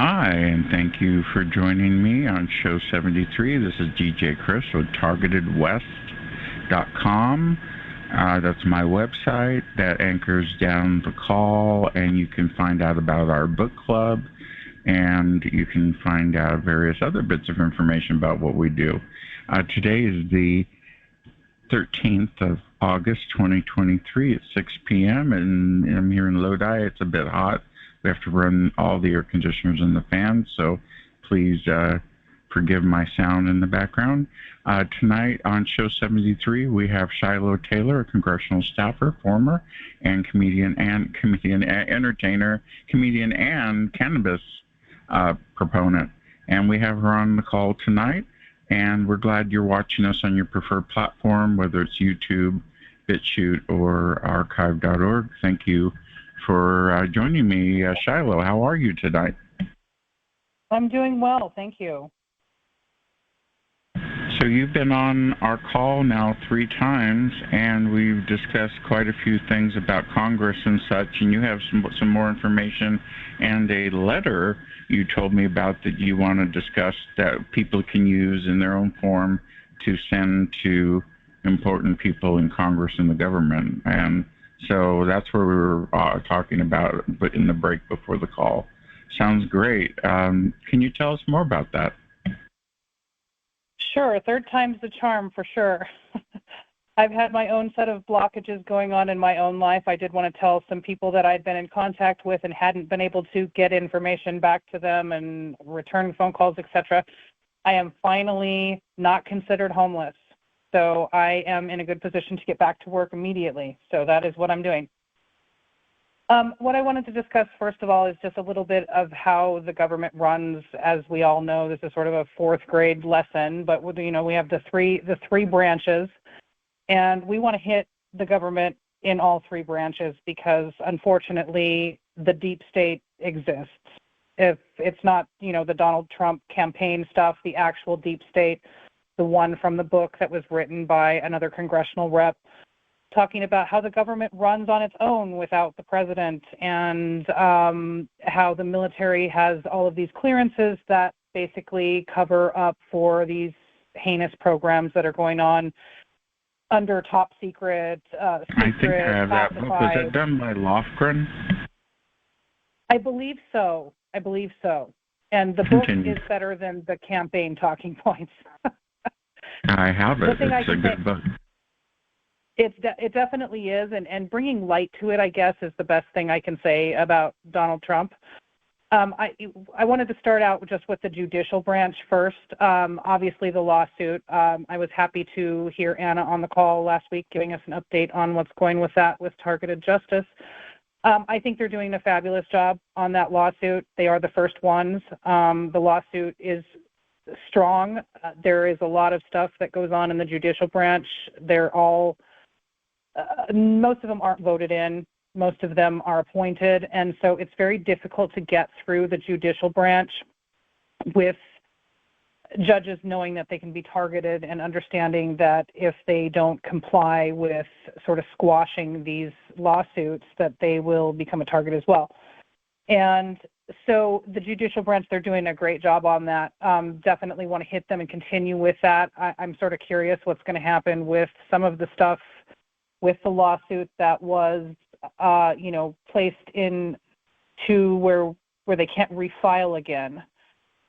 Hi, and thank you for joining me on show 73. This is DJ Chris with TargetedWest.com. That's my website that anchors down the call, and you can find out about our book club, and you can find out various other bits of information about what we do. Today is the 13th of August 2023 at 6 p.m. and I'm here in Lodi. It's a bit hot. We have to run all the air conditioners and the fans, so please forgive my sound in the background. Tonight on show 73, we have Shiloh Taylor, a congressional staffer, former, and comedian, entertainer, comedian, and cannabis proponent. And we have her on the call tonight. And we're glad you're watching us on your preferred platform, whether it's YouTube, BitChute, or archive.org. Thank you for joining me. Shiloh, how are you tonight? I'm doing well, thank you. So you've been on our call now 3 times, and we've discussed quite a few things about Congress and such, and you have some more information and a letter you told me about that you want to discuss that people can use in their own form to send to important people in Congress and the government. And so that's where we were talking about but in the break before the call. Sounds great. Can you tell us more about that? Sure, third time's the charm for sure. I've had my own set of blockages going on in my own life. I did want to tell some people that I'd been in contact with and hadn't been able to get information back to them and return phone calls, etc. I am finally not considered homeless. So I am in a good position to get back to work immediately. So that is what I'm doing. What I wanted to discuss, first of all, is just a little bit of how the government runs. As we all know, this is sort of a 4th grade lesson, but we have the three branches, and we want to hit the government in all 3 branches because, unfortunately, the deep state exists. If it's not, the Donald Trump campaign stuff, the actual deep state, the one from the book that was written by another congressional rep, talking about how the government runs on its own without the president and how the military has all of these clearances that basically cover up for these heinous programs that are going on under top secret, I think I have that book. Was that done by Lofgren? I believe so. And the book is better than the campaign talking points. I have it. It's a good book. It definitely is, and bringing light to it, I guess, is the best thing I can say about Donald Trump. I wanted to start out just with the judicial branch first. Obviously, the lawsuit. I was happy to hear Anna on the call last week giving us an update on what's going with that with Targeted Justice. I think they're doing a fabulous job on that lawsuit. They are the first ones. The lawsuit is strong. There is a lot of stuff that goes on in the judicial branch. They're all most of them aren't voted in. Most of them are appointed. And so it's very difficult to get through the judicial branch with judges knowing that they can be targeted and understanding that if they don't comply with sort of squashing these lawsuits, that they will become a target as well. And so the judicial branch, they're doing a great job on that. Definitely want to hit them and continue with that. I'm sort of curious what's going to happen with some of the stuff with the lawsuit that was, placed into where they can't refile again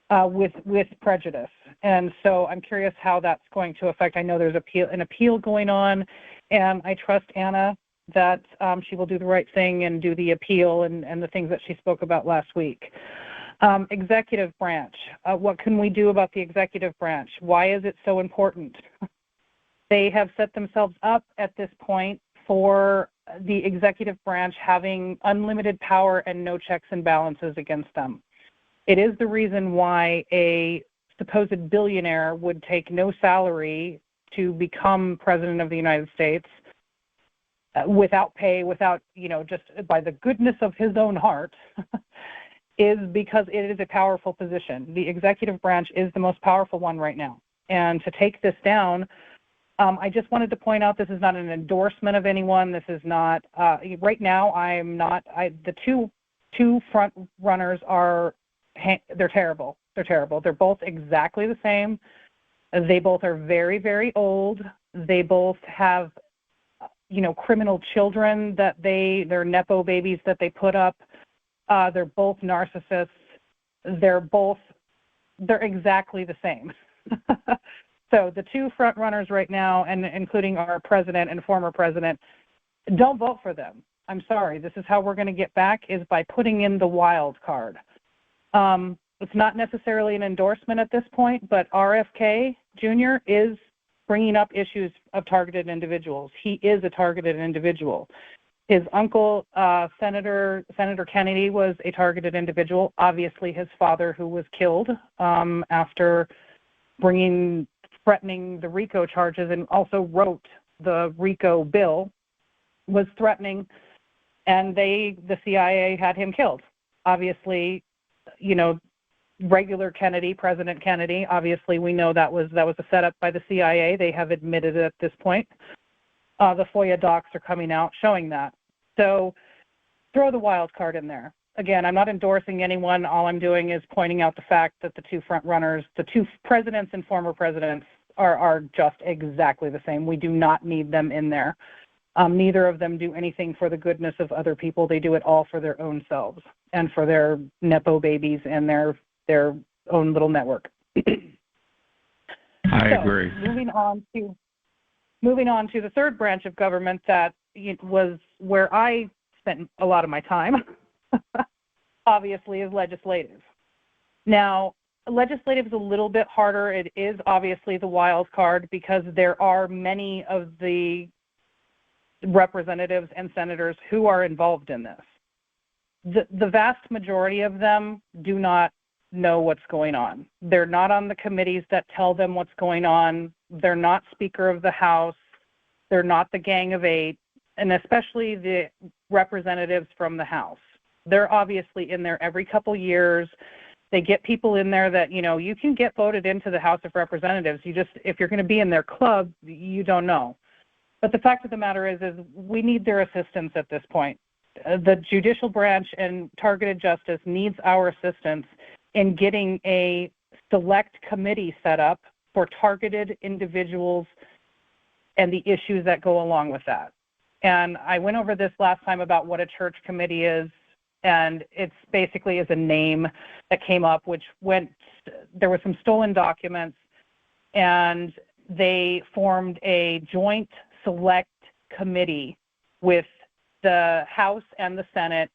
with prejudice. And so I'm curious how that's going to affect. I know there's an appeal going on, and I trust Anna that she will do the right thing and do the appeal and the things that she spoke about last week. Executive branch. What can we do about the executive branch? Why is it so important? They have set themselves up at this point for the executive branch having unlimited power and no checks and balances against them. It is the reason why a supposed billionaire would take no salary to become president of the United States without pay, without, just by the goodness of his own heart, is because it is a powerful position. The executive branch is the most powerful one right now. And to take this down, I just wanted to point out this is not an endorsement of anyone. This is not, right now, the two front runners are they're terrible. They're terrible. They're both exactly the same. They both are very, very old. They both have, criminal children that they're Nepo babies that they put up. They're both narcissists. They're exactly the same. So the two front runners right now, and including our president and former president, don't vote for them. I'm sorry. This is how we're going to get back, is by putting in the wild card. It's not necessarily an endorsement at this point, but RFK Jr. is bringing up issues of targeted individuals. He is a targeted individual. His uncle, Senator Kennedy, was a targeted individual. Obviously, his father, who was killed after threatening the RICO charges and also wrote the RICO bill, was threatening, and the CIA had him killed. Obviously, regular Kennedy, President Kennedy, obviously we know that was a setup by the CIA. They have admitted it at this point. The FOIA docs are coming out showing that. So throw the wild card in there. Again, I'm not endorsing anyone. All I'm doing is pointing out the fact that the two front runners, the two presidents and former presidents, are just exactly the same. We do not need them in there. Neither of them do anything for the goodness of other people. They do it all for their own selves and for their Nepo babies and their own little network. I agree. Moving on to the third branch of government that was where I spent a lot of my time, obviously, is legislative. Now, legislative is a little bit harder. It is obviously the wild card because there are many of the representatives and senators who are involved in this. The vast majority of them do not know what's going on. They're not on the committees that tell them what's going on. They're not Speaker of the House. They're not the Gang of Eight, and especially the representatives from the House. They're obviously in there every couple years. They get people in there that, you can get voted into the House of Representatives. If you're going to be in their club, you don't know. But the fact of the matter is we need their assistance at this point. The judicial branch and targeted justice needs our assistance in getting a select committee set up for targeted individuals and the issues that go along with that. And I went over this last time about what a church committee is, and it's basically is a name that came up, there were some stolen documents, and they formed a joint select committee with the House and the Senate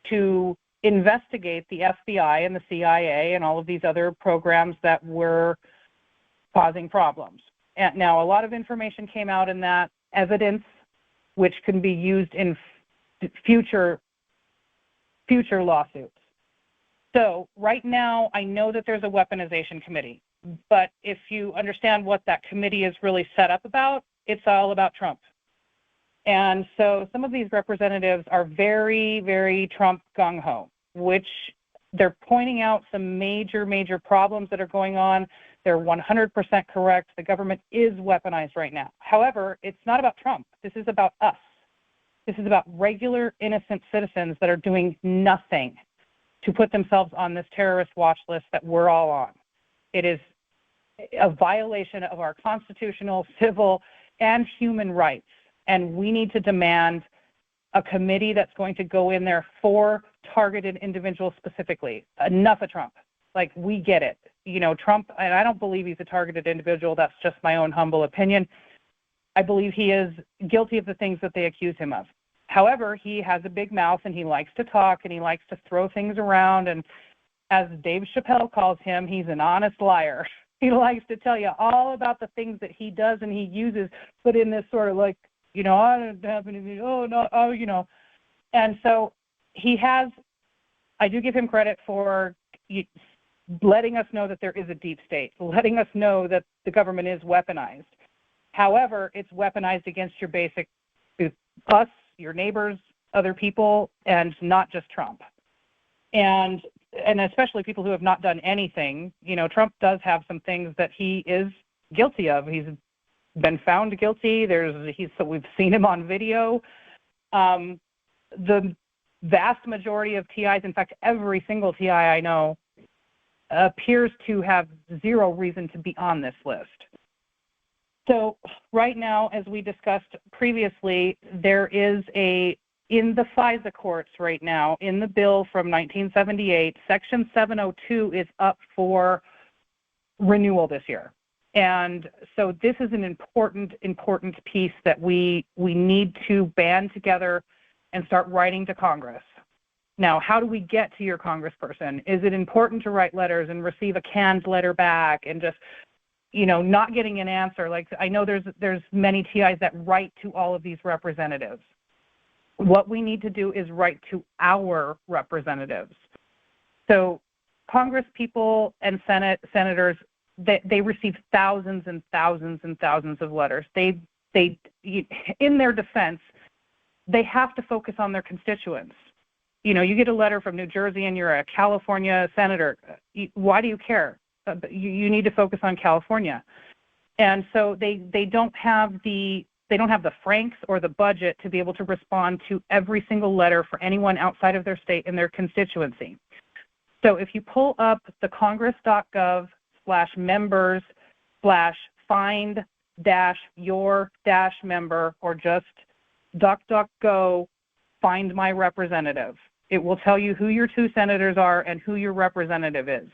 to investigate the FBI and the CIA and all of these other programs that were causing problems. And now a lot of information came out in that, evidence which can be used in future lawsuits. So right now, I know that there's a weaponization committee, but if you understand what that committee is really set up about, it's all about Trump. And so some of these representatives are very, very Trump gung-ho, which they're pointing out some major, major problems that are going on. They're 100% correct. The government is weaponized right now. However, it's not about Trump. This is about us. This is about regular, innocent citizens that are doing nothing to put themselves on this terrorist watch list that we're all on. It is a violation of our constitutional, civil, and human rights. And we need to demand a committee that's going to go in there for targeted individuals specifically. Enough of Trump. Like, we get it. Trump, and I don't believe he's a targeted individual. That's just my own humble opinion. I believe he is guilty of the things that they accuse him of. However, he has a big mouth, and he likes to talk, and he likes to throw things around. And as Dave Chappelle calls him, he's an honest liar. He likes to tell you all about the things that he does and he uses, but in this sort of I don't have anything, And so I do give him credit for letting us know that there is a deep state, letting us know that the government is weaponized. However, it's weaponized against your basic, us, your neighbors, other people, and not just Trump. And especially people who have not done anything. Trump does have some things that he is guilty of. He's been found guilty. We've seen him on video. The vast majority of TIs, in fact, every single TI I know, appears to have zero reason to be on this list. So right now, as we discussed previously, there is in the FISA courts right now, in the bill from 1978, Section 702 is up for renewal this year. And so this is an important piece that we need to band together and start writing to Congress. Now, how do we get to your congressperson? Is it important to write letters and receive a canned letter back and just, not getting an answer? Like, I know there's many TIs that write to all of these representatives. What we need to do is write to our representatives. So Congress people and senators, they receive thousands and thousands and thousands of letters. They, in their defense, they have to focus on their constituents. You get a letter from New Jersey and you're a California senator. Why do you care? You need to focus on California. And so they don't have the franks or the budget to be able to respond to every single letter for anyone outside of their state and their constituency. So if you pull up the congress.gov/members/find-your-member or just DuckDuckGo, find my representative. It will tell you who your two senators are and who your representative is.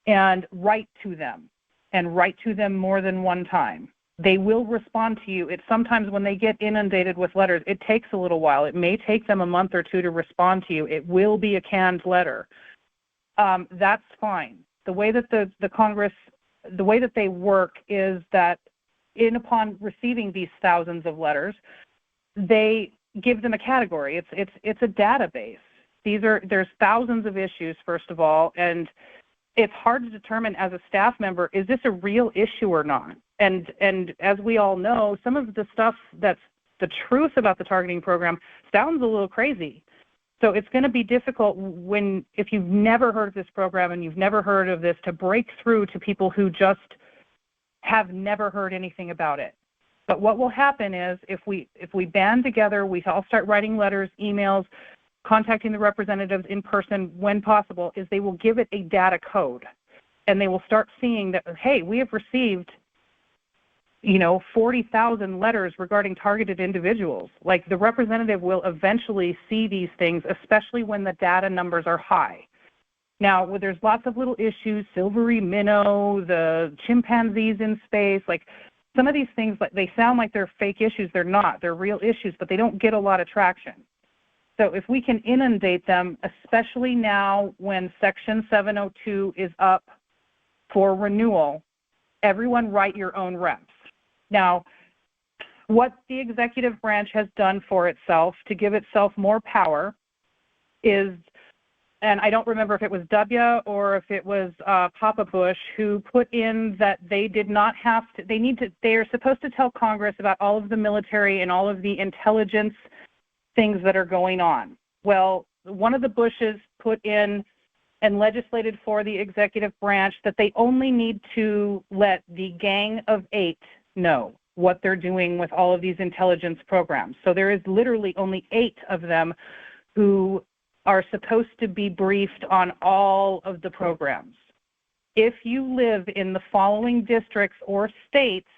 And write to them, and write to them more than one time. They will respond to you. It's sometimes when they get inundated with letters, it takes a little while. It may take them a month or two to respond to you. It will be a canned letter. That's fine. The way that the Congress, the way that they work is that upon receiving these thousands of letters, they give them a category. It's a database. There's thousands of issues, first of all, and it's hard to determine as a staff member, is this a real issue or not? And as we all know, some of the stuff that's the truth about the targeting program sounds a little crazy. So it's going to be difficult if you've never heard of this program and you've never heard of this, to break through to people who just have never heard anything about it. But what will happen is if we band together, we all start writing letters, emails, contacting the representatives in person when possible, is they will give it a data code. And they will start seeing that, hey, we have received 40,000 letters regarding targeted individuals. Like, the representative will eventually see these things, especially when the data numbers are high. Now, there's lots of little issues, silvery minnow, the chimpanzees in space, like some of these things, they sound like they're fake issues. They're not. They're real issues, but they don't get a lot of traction. So if we can inundate them, especially now when Section 702 is up for renewal, everyone write your own reps. Now, what the executive branch has done for itself to give itself more power is, and I don't remember if it was W or if it was Papa Bush who put in that they did not have to, they are supposed to tell Congress about all of the military and all of the intelligence things that are going on. Well, one of the Bushes put in and legislated for the executive branch that they only need to let the Gang of 8 know what they're doing with all of these intelligence programs. So there is literally only 8 of them who are supposed to be briefed on all of the programs. If you live in the following districts or states,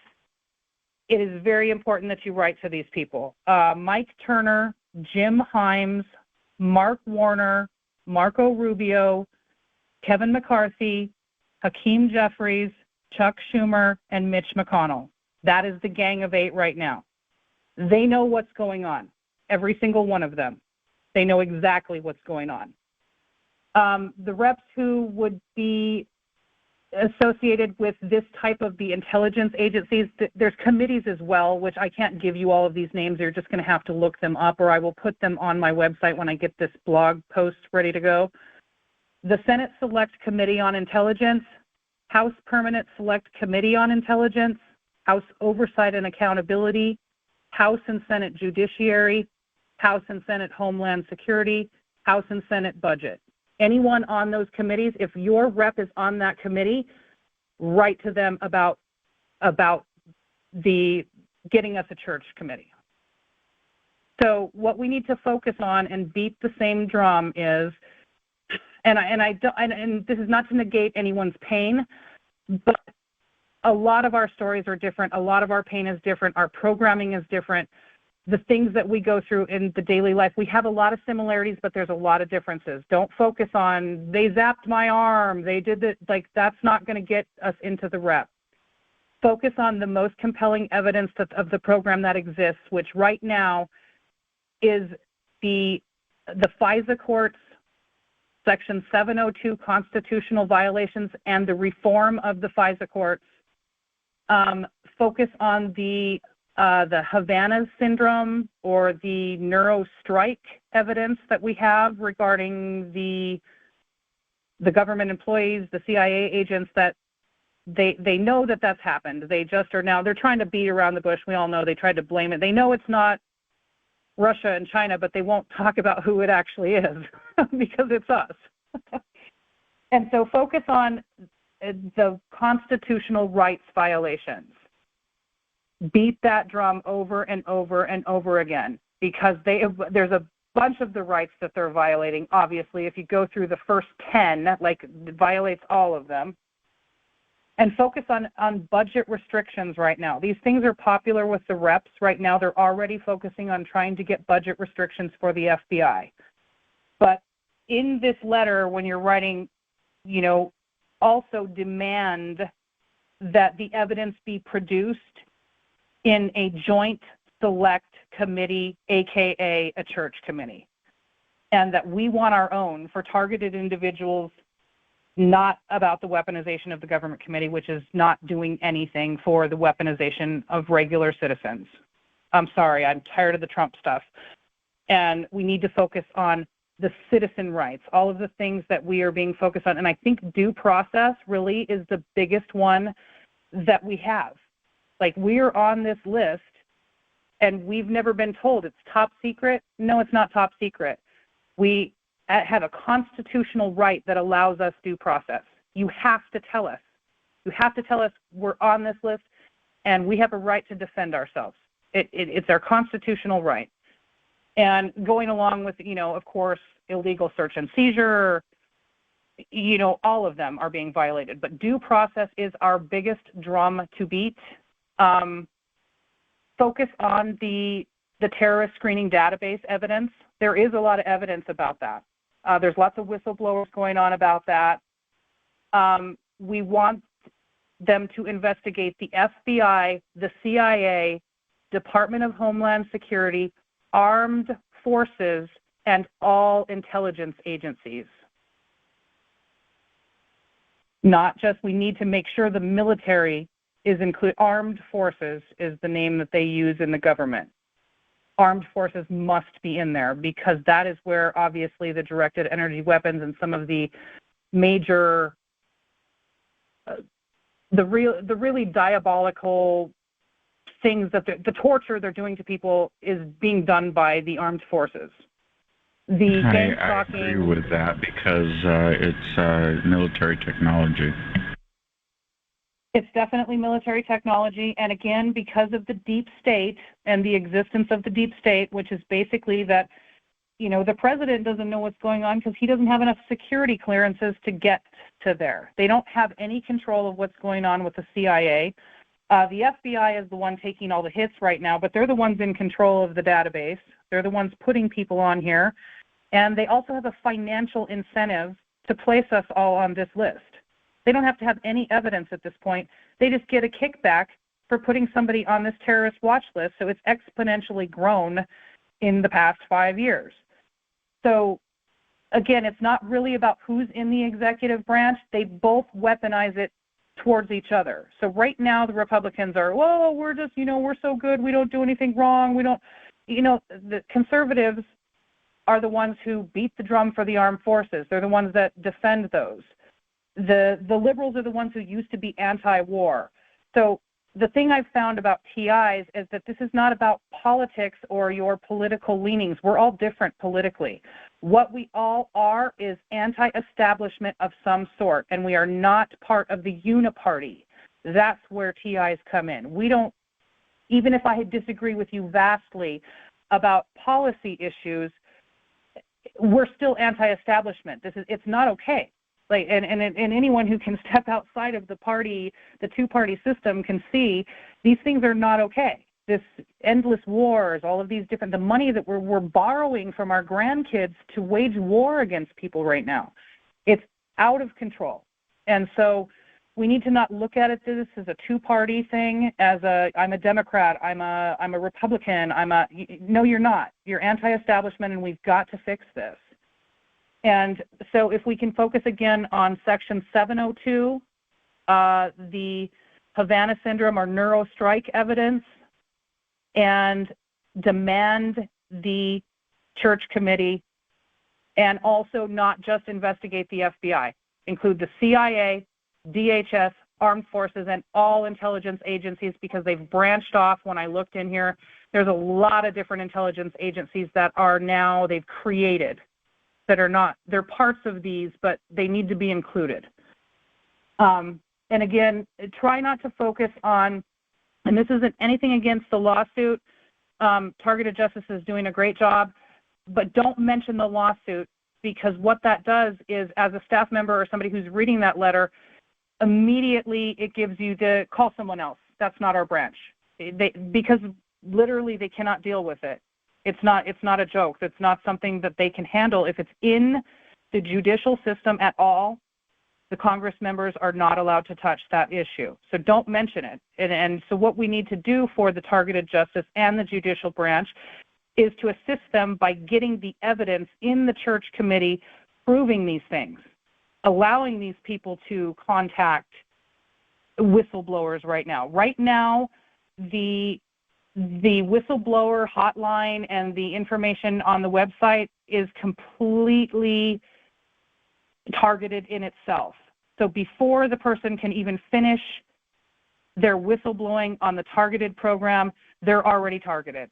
it is very important that you write to these people. Mike Turner, Jim Himes, Mark Warner, Marco Rubio, Kevin McCarthy, Hakeem Jeffries, Chuck Schumer, and Mitch McConnell. That is the Gang of 8 right now. They know what's going on, every single one of them. They know exactly what's going on. The reps who would be associated with this type of the intelligence agencies, there's committees as well, which I can't give you all of these names. You're just going to have to look them up, or I will put them on my website when I get this blog post ready to go. The Senate Select Committee on Intelligence, House Permanent Select Committee on Intelligence, House Oversight and Accountability, House and Senate Judiciary, House and Senate Homeland Security, House and Senate Budget. Anyone on those committees, if your rep is on that committee, write to them about the getting us a church committee. So what we need to focus on and beat the same drum is And this is not to negate anyone's pain, but a lot of our stories are different. A lot of our pain is different. Our programming is different. The things that we go through in the daily life, we have a lot of similarities, but there's a lot of differences. Don't focus on, they zapped my arm, they did that. Like, that's not going to get us into the rep. Focus on the most compelling evidence of the program that exists, which right now is the FISA courts, Section 702 constitutional violations, and the reform of the FISA courts. Focus on the Havana syndrome or the neurostrike evidence that we have regarding the government employees, the CIA agents, that they know that that's happened. They just are now, they're trying to beat around the bush. We all know they tried to blame it. They know it's not Russia and China, but they won't talk about who it actually is because it's us. And so focus on the constitutional rights violations. Beat that drum over and over and over again, because there's a bunch of the rights that they're violating. Obviously, if you go through the first 10, like, it violates all of them. And focus on budget restrictions right now. These things are popular with the reps right now. They're already focusing on trying to get budget restrictions for the FBI. But in this letter, when you're writing, also demand that the evidence be produced in a joint select committee, AKA a church committee, and that we want our own for targeted individuals, not about the weaponization of the government committee, which is not doing anything for the weaponization of regular citizens. I'm sorry, I'm tired of the Trump stuff. And we need to focus on the citizen rights, all of the things that we are being focused on. And I think due process really is the biggest one that we have. Like, we're on this list and we've never been told it's top secret. No, it's not top secret. We have a constitutional right that allows us due process. You have to tell us. You have to tell us we're on this list and we have a right to defend ourselves. It's our constitutional right. And going along with, of course, illegal search and seizure, all of them are being violated. But due process is our biggest drum to beat. Focus on the terrorist screening database evidence. There is a lot of evidence about that. There's lots of whistleblowers going on about that. We want them to investigate the FBI, the CIA, Department of Homeland Security, armed forces, and all intelligence agencies. Not just, we need to make sure the military is included. Armed forces is the name that they use in the government. Armed forces must be in there, because that is where obviously the directed energy weapons and some of the major, the really diabolical things that the torture they're doing to people is being done by the armed forces. I agree with that, because it's military technology. It's definitely military technology, and again, because of the deep state and the existence of the deep state, which is basically that, the president doesn't know what's going on because he doesn't have enough security clearances to get to there. They don't have any control of what's going on with the CIA. The FBI is the one taking all the hits right now, but they're the ones in control of the database. They're the ones putting people on here, and they also have a financial incentive to place us all on this list. They don't have to have any evidence at this point. They just get a kickback for putting somebody on this terrorist watch list, so it's exponentially grown in the past 5 years. So, again, it's not really about who's in the executive branch. They both weaponize it towards each other. So right now the Republicans are, well, we're just, we're so good, we don't do anything wrong, we don't, the conservatives are the ones who beat the drum for the armed forces. They're the ones that defend those. The liberals are the ones who used to be anti-war. So the thing I've found about TIs is that this is not about politics or your political leanings. We're all different politically. What we all are is anti-establishment of some sort, and we are not part of the uniparty. That's where TIs come in. We don't, even if I disagree with you vastly about policy issues, we're still anti-establishment. It's not okay. Like, and anyone who can step outside of the two-party system can see these things are not okay. This endless wars, all of these different, the money that we're borrowing from our grandkids to wage war against people right now, it's out of control. And so we need to not look at this as a two-party thing, as I'm a Democrat, I'm a Republican, no, you're not. You're anti-establishment, and we've got to fix this. And so if we can focus again on Section 702, the Havana Syndrome or neurostrike evidence, and demand the church committee, and also not just investigate the FBI, include the CIA, DHS, Armed Forces, and all intelligence agencies, because they've branched off. When I looked in here, there's a lot of different intelligence agencies that are now, they've created, that are not, they're parts of these, but they need to be included. And again, try not to focus on, and this isn't anything against the lawsuit, Targeted Justice is doing a great job, but don't mention the lawsuit, because what that does is, as a staff member or somebody who's reading that letter, immediately it gives you to call someone else. That's not our branch. Because literally they cannot deal with it. It's not a joke. It's not something that they can handle. If it's in the judicial system at all, the Congress members are not allowed to touch that issue. So don't mention it. And so what we need to do for the Targeted Justice and the judicial branch is to assist them by getting the evidence in the church committee proving these things, allowing these people to contact whistleblowers right now. Right now, the whistleblower hotline and the information on the website is completely targeted in itself. So before the person can even finish their whistleblowing on the targeted program, they're already targeted.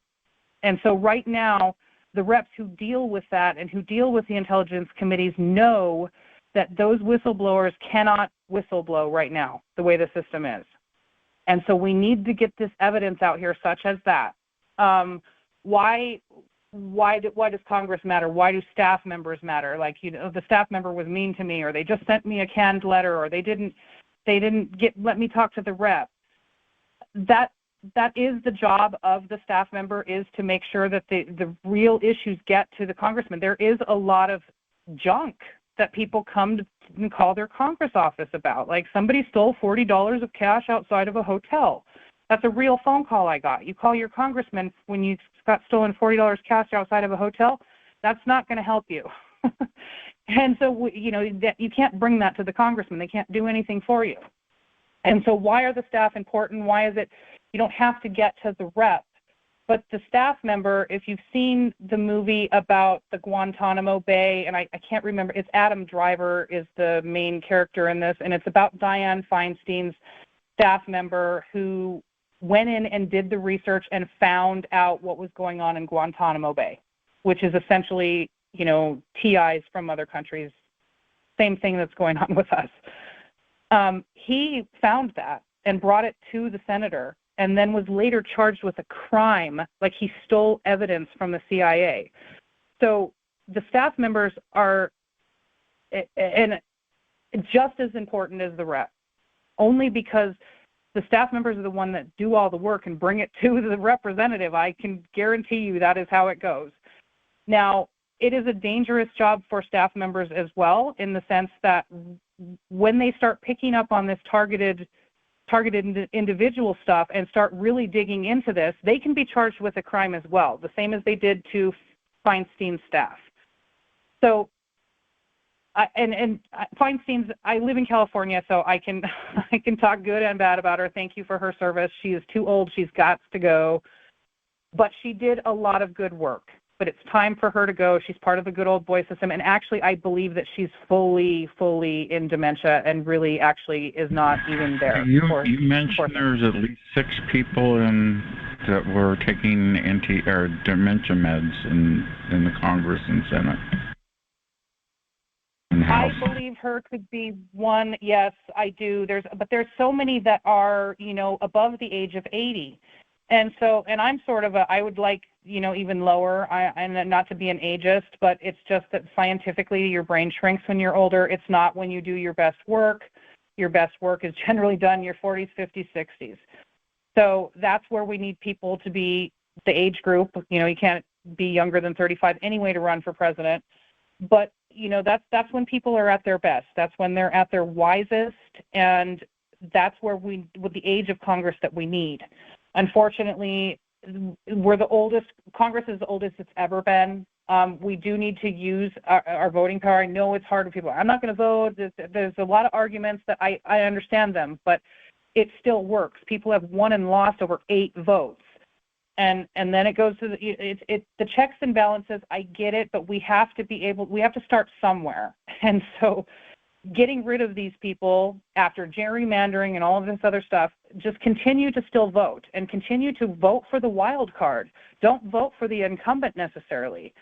And so right now, the reps who deal with that and who deal with the intelligence committees know that those whistleblowers cannot whistleblow right now, the way the system is. And so we need to get this evidence out here, such as that. Why does Congress matter? Why do staff members matter? Like, the staff member was mean to me, or they just sent me a canned letter, or they didn't let me talk to the rep. That is the job of the staff member, is to make sure that the real issues get to the congressman. There is a lot of junk that people come to and call their Congress office about. Like, somebody stole $40 of cash outside of a hotel. That's a real phone call I got. You call your congressman when you got stolen $40 cash outside of a hotel. That's not going to help you. And so, you can't bring that to the congressman. They can't do anything for you. And so why are the staff important? Why is it you don't have to get to the rep? But the staff member, if you've seen the movie about the Guantanamo Bay, and I can't remember, it's Adam Driver is the main character in this, and it's about Dianne Feinstein's staff member who went in and did the research and found out what was going on in Guantanamo Bay, which is essentially, TIs from other countries, same thing that's going on with us. He found that and brought it to the senator, and then was later charged with a crime, like he stole evidence from the CIA. So the staff members are and just as important as the rep, only because the staff members are the one that do all the work and bring it to the representative. I can guarantee you that is how it goes. Now, it is a dangerous job for staff members as well, in the sense that when they start picking up on this targeted individual stuff and start really digging into this, they can be charged with a crime as well, the same as they did to Feinstein's staff. So, Feinstein's, I live in California, so I can talk good and bad about her. Thank you for her service. She is too old. She's got to go. But she did a lot of good work. But it's time for her to go. She's part of the good old boy system. And actually, I believe that she's fully in dementia and really actually is not even there. You mentioned there's at least 6 people that were taking dementia meds in the Congress and Senate. I believe her could be one. Yes, I do. But there's so many that are, above the age of 80. And I'm sort of I would like, even lower, and not to be an ageist, but it's just that scientifically your brain shrinks when you're older. It's not when you do your best work. Your best work is generally done in your 40s, 50s, 60s. So that's where we need people to be the age group. You can't be younger than 35 anyway to run for president. But, that's when people are at their best. That's when they're at their wisest, and that's where with the age of Congress that we need. Unfortunately, we're the oldest. Congress is the oldest it's ever been. We do need to use our voting power. I know it's hard for people. I'm not going to vote. There's a lot of arguments that I understand them, but it still works. People have won and lost over 8 votes. And then it goes to the checks and balances. I get it, but we have to start somewhere. And so getting rid of these people after gerrymandering and all of this other stuff, just continue to still vote and continue to vote for the wild card. Don't vote for the incumbent necessarily.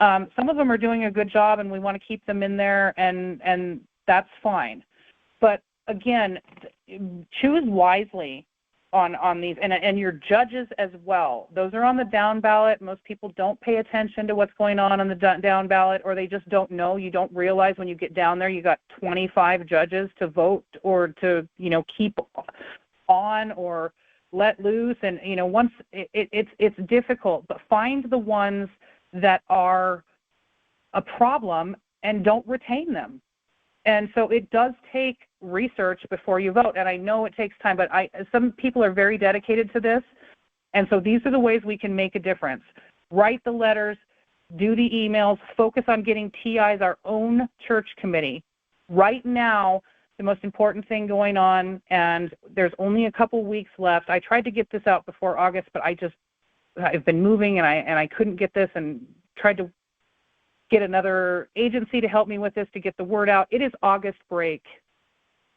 Some of them are doing a good job and we want to keep them in there, and that's fine. But again, choose wisely on these, and your judges as well. Those are on the down ballot. Most people don't pay attention to what's going on the down ballot, or they just don't know. You don't realize when you get down there you got 25 judges to vote or to keep on or let loose, and once it's difficult. But find the ones that are a problem and don't retain them. And so it does take research before you vote. And I know it takes time, but some people are very dedicated to this. And so these are the ways we can make a difference. Write the letters, do the emails, focus on getting TI's our own church committee. Right now, the most important thing going on, and there's only a couple weeks left. I tried to get this out before August, but I've been moving and I couldn't get this, and tried to get another agency to help me with this to get the word out. It is August break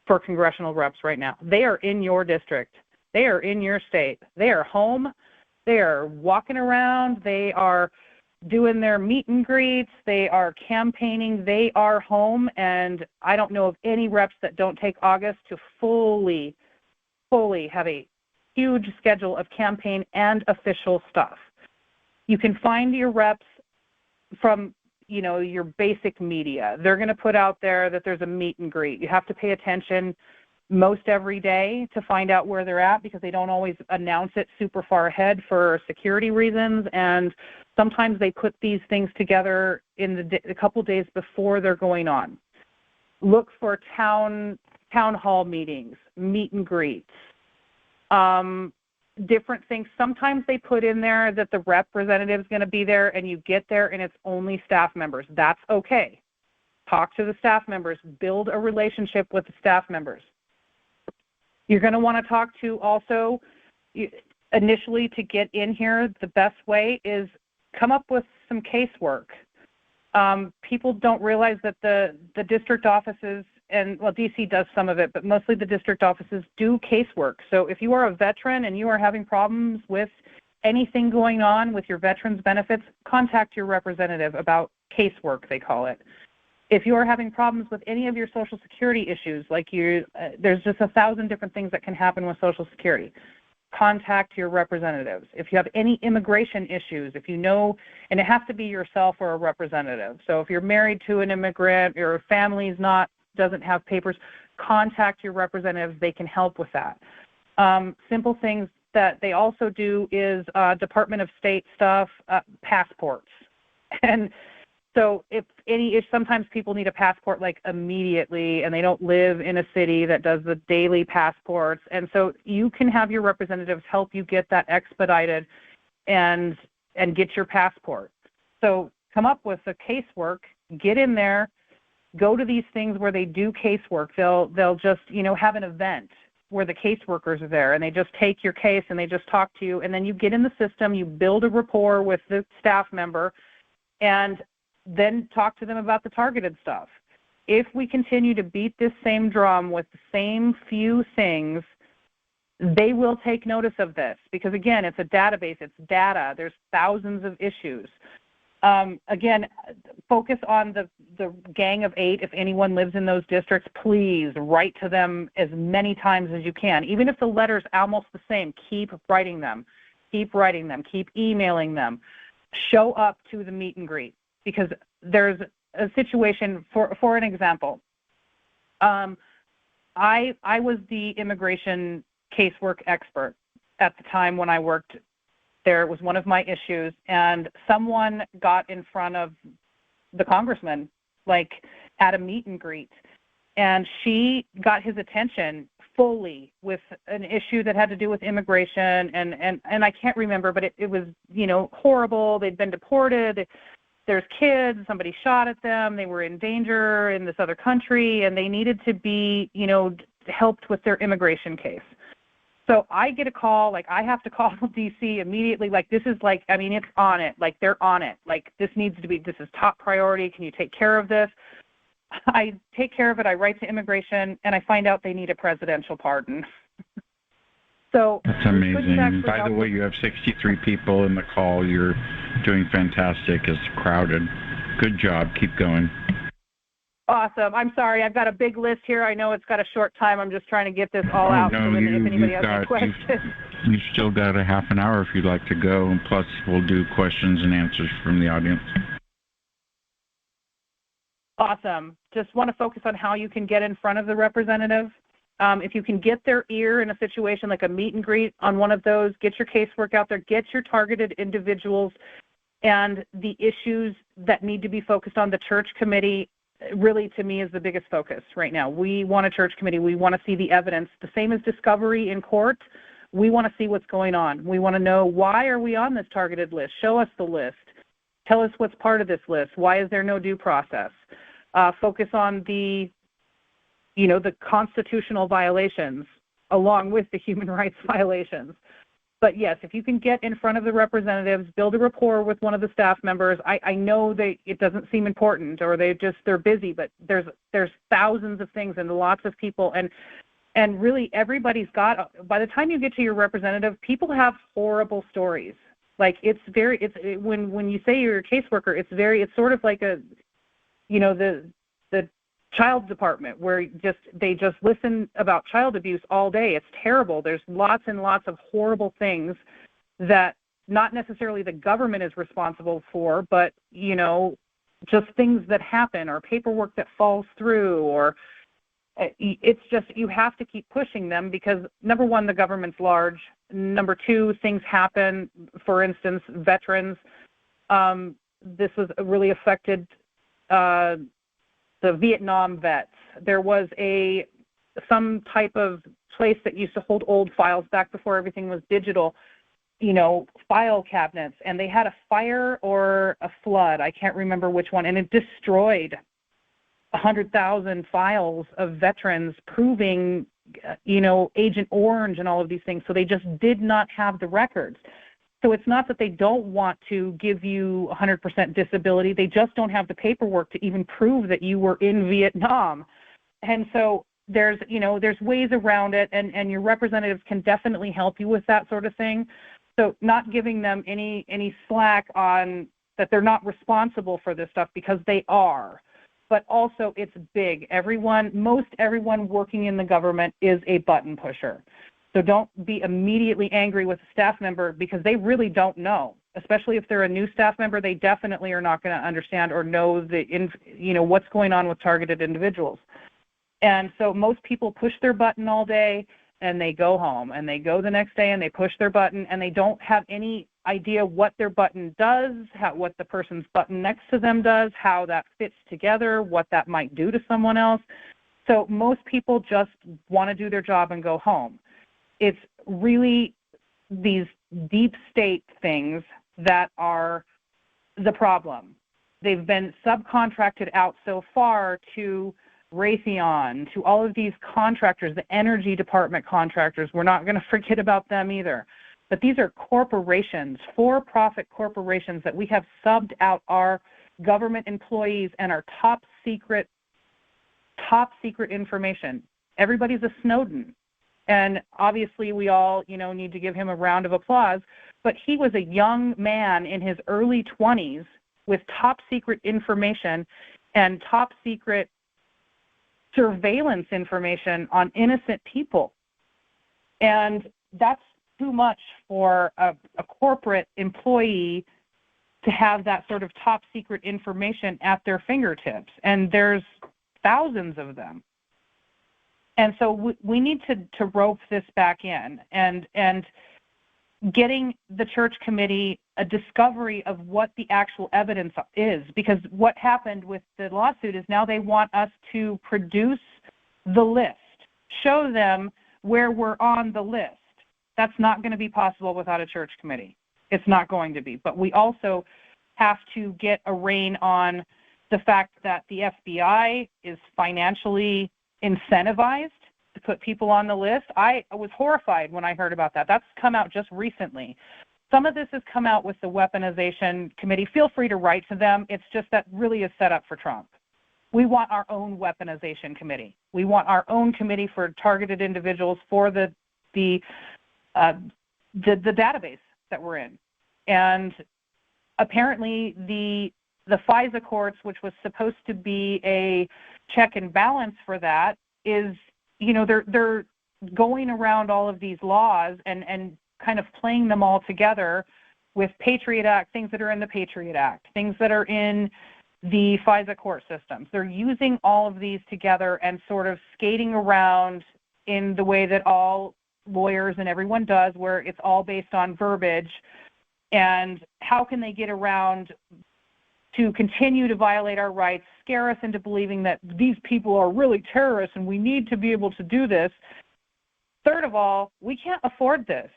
for congressional reps right now. They are in your district. They are in your state. They are home. They are walking around. They are doing their meet and greets. They are campaigning. They are home. And I don't know of any reps that don't take August to fully have a huge schedule of campaign and official stuff. You can find your reps from your basic media. They're going to put out there that there's a meet and greet. You have to pay attention most every day to find out where they're at, because they don't always announce it super far ahead for security reasons, and sometimes they put these things together in a couple days before they're going on. Look for town hall meetings, meet and greets, different things. Sometimes they put in there that the representative is going to be there, and you get there and it's only staff members. That's okay. Talk to the staff members. Build a relationship with the staff members. You're going to want to talk to also, initially, to get in here, the best way is come up with some casework. People don't realize that the district offices, and DC does some of it, but mostly the district offices do casework. So if you are a veteran and you are having problems with anything going on with your veterans benefits, contact your representative about casework, they call it. If you are having problems with any of your Social Security issues, like there's just 1,000 different things that can happen with Social Security, contact your representatives. If you have any immigration issues, if you know, and it has to be yourself or a representative. So if you're married to an immigrant, your family's doesn't have papers, contact your representatives. They can help with that. Simple things that they also do is Department of State stuff, passports. And so if sometimes people need a passport like immediately, and they don't live in a city that does the daily passports. And so you can have your representatives help you get that expedited and get your passport. So come up with a casework, get in there, go to these things where they do casework. They'll just, have an event where the caseworkers are there, and they just take your case and they just talk to you, and then you get in the system, you build a rapport with the staff member, and then talk to them about the targeted stuff. If we continue to beat this same drum with the same few things, they will take notice of this, because again, it's a database, it's data, there's thousands of issues. Again, focus on the Gang of 8. If anyone lives in those districts, please write to them as many times as you can. Even if the letter's almost the same, keep writing them. keep writing them, keep emailing them, show up to the meet and greet, because there's a situation, for an example, I was the immigration casework expert at the time when I worked there. It was one of my issues, and someone got in front of the congressman, like at a meet and greet, and she got his attention fully with an issue that had to do with immigration, and I can't remember, but it was, horrible. They'd been deported. There's kids, somebody shot at them, they were in danger in this other country, and they needed to be, helped with their immigration case. So I get a call, like I have to call DC immediately, like this is like, it's on it, like they're on it, like this is top priority, can you take care of this? I take care of it, I write to immigration, and I find out they need a presidential pardon. So that's amazing. By the way, you have 63 people in the call. You're doing fantastic. It's crowded. Good job. Keep going. Awesome. I'm sorry. I've got a big list here. I know it's got a short time. I'm just trying to get this all out. No, so if anybody has any questions. You've still got a half an hour if you'd like to go, and plus we'll do questions and answers from the audience. Awesome. Just want to focus on how you can get in front of the representative. If you can get their ear in a situation like a meet and greet on one of those, get your casework out there, get your targeted individuals and the issues that need to be focused on. The church committee really, to me, is the biggest focus right now. We want a church committee. We want to see the evidence. The same as discovery in court. We want to see what's going on. We want to know, why are we on this targeted list? Show us the list. Tell us what's part of this list. Why is there no due process? Focus on the constitutional violations along with the human rights violations. But yes, if you can get in front of the representatives, build a rapport with one of the staff members. I know it doesn't seem important, or they're busy, but there's thousands of things and lots of people, and really everybody's got, by the time you get to your representative, people have horrible stories. Like when you say you're a caseworker, it's sort of like the child department where they just listen about child abuse all day. It's terrible. There's lots and lots of horrible things that not necessarily the government is responsible for, but just things that happen, or paperwork that falls through, or it's just, you have to keep pushing them because, number one, the government's large. Number two, things happen. For instance, veterans. This was really affected the Vietnam vets. There was some type of place that used to hold old files back before everything was digital, file cabinets, and they had a fire or a flood, I can't remember which one, and it destroyed 100,000 files of veterans proving, Agent Orange and all of these things. So they just did not have the records. So it's not that they don't want to give you 100% disability. They just don't have the paperwork to even prove that you were in Vietnam. And so there's ways around it, and your representatives can definitely help you with that sort of thing. So not giving them any slack on that they're not responsible for this stuff, because they are. But also it's big. Most everyone working in the government is a button pusher. So don't be immediately angry with a staff member, because they really don't know. Especially if they're a new staff member, they definitely are not going to understand or know what's going on with targeted individuals. And so most people push their button all day and they go home, and they go the next day and they push their button, and they don't have any idea what their button does, what the person's button next to them does, how that fits together, what that might do to someone else. So most people just want to do their job and go home. It's really these deep state things that are the problem. They've been subcontracted out so far to Raytheon, to all of these contractors, the energy department contractors. We're not going to forget about them either. But these are corporations, for-profit corporations, that we have subbed out our government employees and our top secret information. Everybody's a Snowden. And obviously we all, need to give him a round of applause. But he was a young man in his early 20s with top secret information and top secret surveillance information on innocent people. And that's too much for a corporate employee to have that sort of top secret information at their fingertips. And there's thousands of them. And so we need to rope this back in and getting the church committee a discovery of what the actual evidence is. Because what happened with the lawsuit is now they want us to produce the list, show them where we're on the list. That's not going to be possible without a church committee. It's not going to be. But we also have to get a rein on the fact that the FBI is financially incentivized to put people on the list. I was horrified when I heard about that. That's come out just recently. Some of this has come out with the weaponization committee. Feel free to write to them. It's just that really is set up for Trump. We want our own weaponization committee. We want our own committee for targeted individuals for the database that we're in. And apparently the FISA courts, which was supposed to be a check and balance for that, is, you know, they're going around all of these laws and kind of playing them all together with Patriot Act, things that are in the Patriot Act, things that are in the FISA court systems. They're using all of these together and sort of skating around in the way that all lawyers and everyone does, where it's all based on verbiage. And how can they get around to continue to violate our rights, scare us into believing that these people are really terrorists and we need to be able to do this? Third of all, we can't afford this.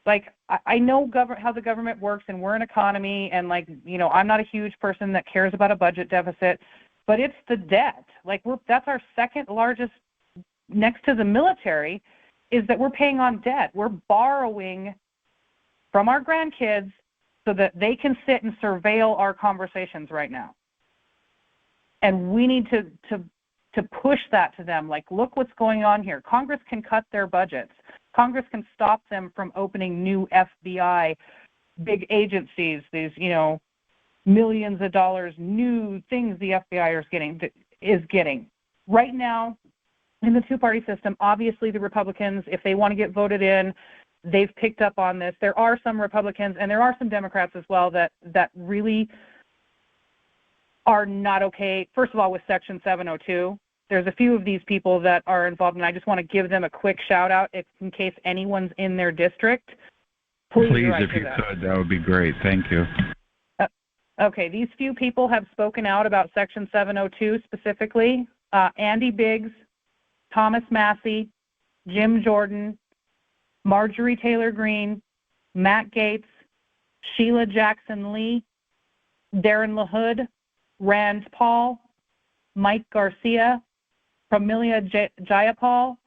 Like, I know how the government works, and we're an economy, and, like, you know, I'm not a huge person that cares about a budget deficit, but it's the debt. Like, that's our second largest, next to the military, is that we're paying on debt. We're borrowing from our grandkids so that they can sit and surveil our conversations right now. And we need to push that to them. Like, look what's going on here. Congress can cut their budgets. Congress can stop them from opening new FBI, big agencies, these, you know, millions of dollars, new things the FBI is getting. Right now, in the two-party system, obviously the Republicans, if they want to get voted in, they've picked up on this. There are some Republicans, and there are some Democrats as well, that really are not okay, first of all, with Section 702. There's a few of these people that are involved, and I just want to give them a quick shout-out in case anyone's in their district. Please if you could, that would be great. Thank you. Okay, these few people have spoken out about Section 702 specifically. Andy Biggs, Thomas Massey, Jim Jordan, Marjorie Taylor Greene, Matt Gaetz, Sheila Jackson Lee, Darren LaHood, Rand Paul, Mike Garcia, Pramila Jayapal,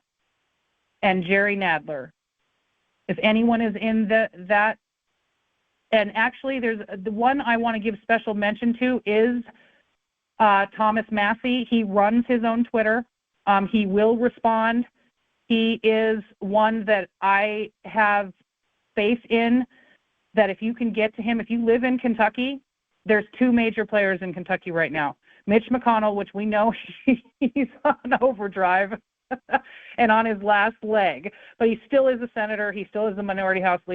and Jerry Nadler. If anyone is in that, and actually there's the one I want to give special mention to is Thomas Massey. He runs his own Twitter. He will respond. He is one that I have faith in, that if you can get to him, if you live in Kentucky, there's two major players in Kentucky right now. Mitch McConnell, which we know he's on overdrive and on his last leg, but he still is a senator. He still is a minority Senate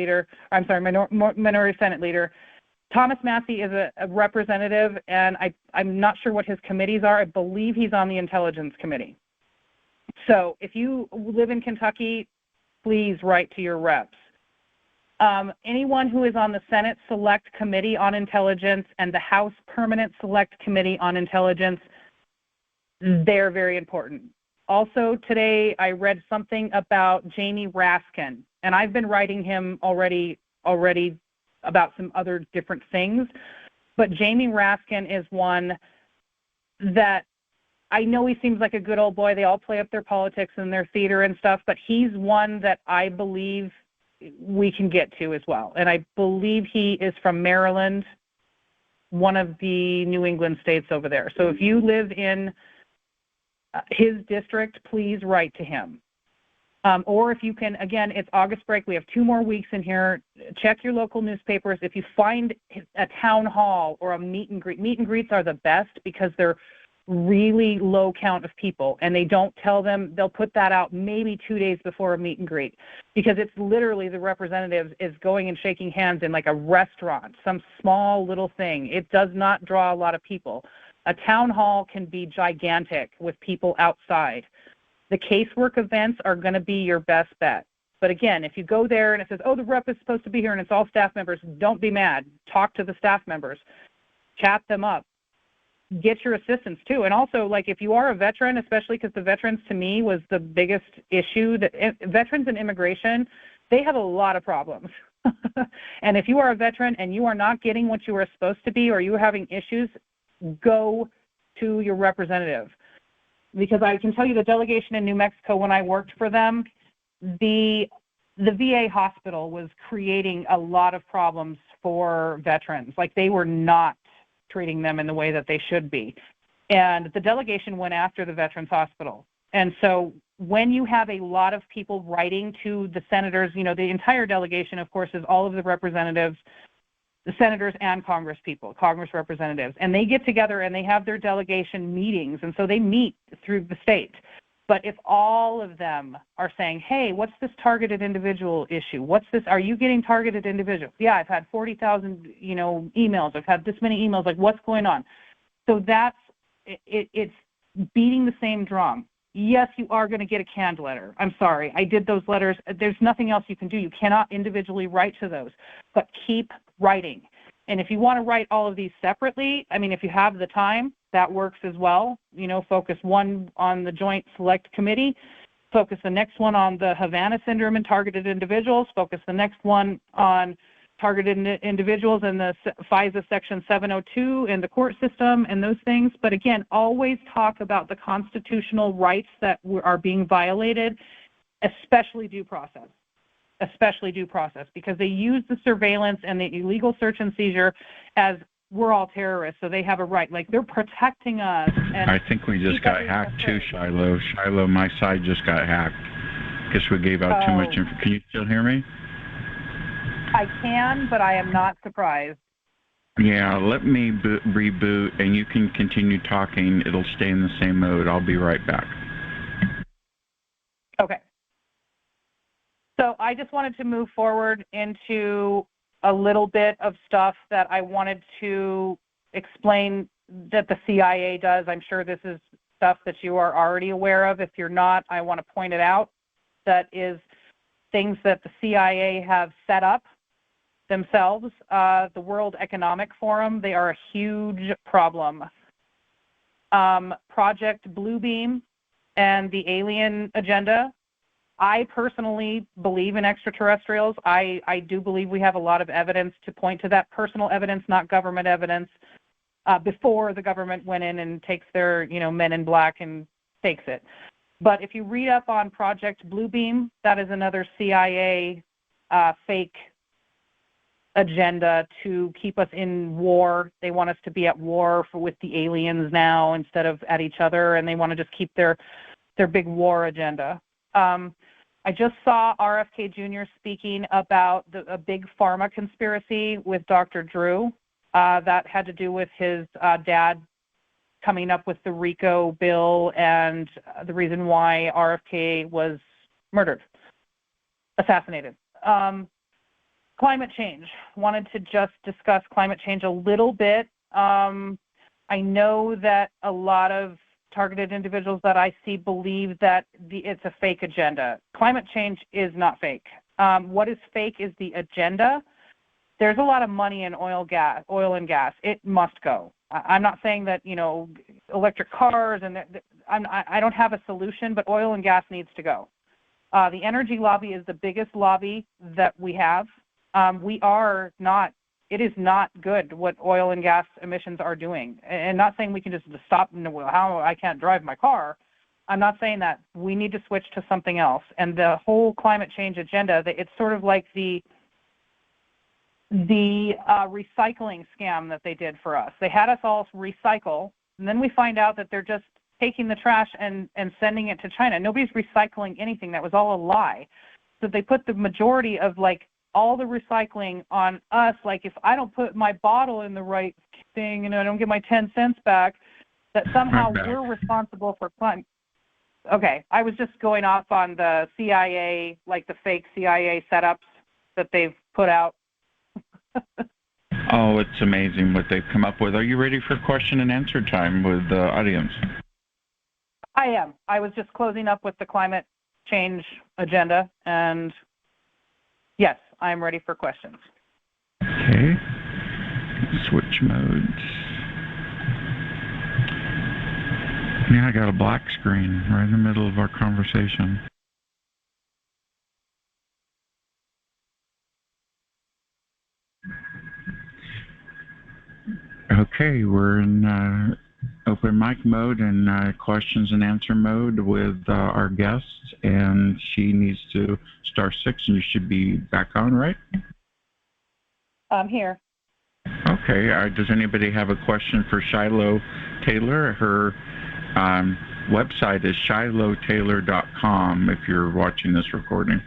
leader. Thomas Massey is a representative, and I'm not sure what his committees are. I believe he's on the Intelligence Committee. So if you live in Kentucky, please write to your reps. Anyone who is on the Senate Select Committee on Intelligence and the House Permanent Select Committee on Intelligence, they're very important. Also today I read something about Jamie Raskin, and I've been writing him already about some other different things, but Jamie Raskin is one that I know he seems like a good old boy. They all play up their politics and their theater and stuff, but he's one that I believe we can get to as well. And I believe he is from Maryland, one of the New England states over there. So if you live in his district, please write to him. Or if you can, again, it's August break. We have 2 more weeks in here. Check your local newspapers. If you find a town hall or a meet and greet, meet and greets are the best because they're really low count of people, and they don't tell them. They'll put that out maybe 2 days before a meet and greet, because it's literally the representative is going and shaking hands in like a restaurant, some small little thing. It does not draw a lot of people. A town hall can be gigantic with people outside. The casework events are going to be your best bet. But again, if you go there and it says, oh, the rep is supposed to be here and it's all staff members, don't be mad. Talk to the staff members. Chat them up. Get your assistance too. And also, like, if you are a veteran, especially because the veterans to me was the biggest issue, that veterans and immigration, they have a lot of problems. And if you are a veteran and you are not getting what you are supposed to be, or you're having issues, go to your representative. Because I can tell you the delegation in New Mexico, when I worked for them, the VA hospital was creating a lot of problems for veterans. Like, they were not treating them in the way that they should be. And the delegation went after the Veterans Hospital. And so when you have a lot of people writing to the senators, you know, the entire delegation, of course, is all of the representatives, the senators and Congress people, Congress representatives, and they get together and they have their delegation meetings. And so they meet through the state. But if all of them are saying, hey, what's this targeted individual issue? What's this? Are you getting targeted individuals? Yeah, I've had 40,000, you know, emails. I've had this many emails. Like, what's going on? So that's, it's beating the same drum. Yes, you are going to get a canned letter. I'm sorry. I did those letters. There's nothing else you can do. You cannot individually write to those. But keep writing. And if you want to write all of these separately, I mean, if you have the time, that works as well. You know, focus one on the Joint Select Committee, focus the next one on the Havana Syndrome and targeted individuals, focus the next one on targeted individuals and the FISA Section 702 and the court system and those things. But again, always talk about the constitutional rights that are being violated, especially due process. Especially due process, because they use the surveillance and the illegal search and seizure as we're all terrorists, so they have a right. Like, they're protecting us. And I think we just got hacked too, Shiloh. Shiloh, my side just got hacked because we gave out too much information. Can you still hear me? I can, but I am not surprised. Yeah, let me reboot, and you can continue talking. It'll stay in the same mode. I'll be right back. Okay. So I just wanted to move forward into a little bit of stuff that I wanted to explain that the CIA does. I'm sure this is stuff that you are already aware of. If you're not, I want to point it out. That is things that the CIA have set up themselves. The World Economic Forum, they are a huge problem. Project Bluebeam and the alien agenda. I personally believe in extraterrestrials. I do believe we have a lot of evidence to point to that, personal evidence, not government evidence, before the government went in and takes their, you know, men in black and takes it. But if you read up on Project Bluebeam, that is another CIA fake agenda to keep us in war. They want us to be at war with the aliens now instead of at each other, and they want to just keep their big war agenda. I just saw RFK Jr. speaking about a big pharma conspiracy with Dr. Drew. That had to do with his dad coming up with the RICO bill and the reason why RFK was murdered, assassinated. Climate change. Wanted to just discuss climate change a little bit. I know that a lot of targeted individuals that I see believe that it's a fake agenda. Climate change is not fake. What is fake is the agenda. There's a lot of money in oil and gas. It must go. I'm not saying that, you know, electric cars and I don't have a solution, but oil and gas needs to go. The energy lobby is the biggest lobby that we have. It is not good what oil and gas emissions are doing. And not saying we can just stop and, well, how I can't drive my car. I'm not saying that. We need to switch to something else. And the whole climate change agenda, it's sort of like the recycling scam that they did for us. They had us all recycle, and then we find out that they're just taking the trash and sending it to China. Nobody's recycling anything. That was all a lie. So they put the majority of, like, all the recycling on us. Like, if I don't put my bottle in the right thing and I don't get my 10 cents back, that somehow we're responsible for climate. Okay, I was just going off on the CIA, like the fake CIA setups that they've put out. Oh, it's amazing what they've come up with. Are you ready for question and answer time with the audience? I am. I was just closing up with the climate change agenda, and yes, I'm ready for questions. Okay. Switch modes. Yeah, I got a black screen right in the middle of our conversation. Okay, we're in open mic mode and questions and answer mode with our guest, and she needs to star 6, and you should be back on, right? I'm here. Okay. Does anybody have a question for Shiloh Taylor? Her website is shilohtaylor.com if you're watching this recording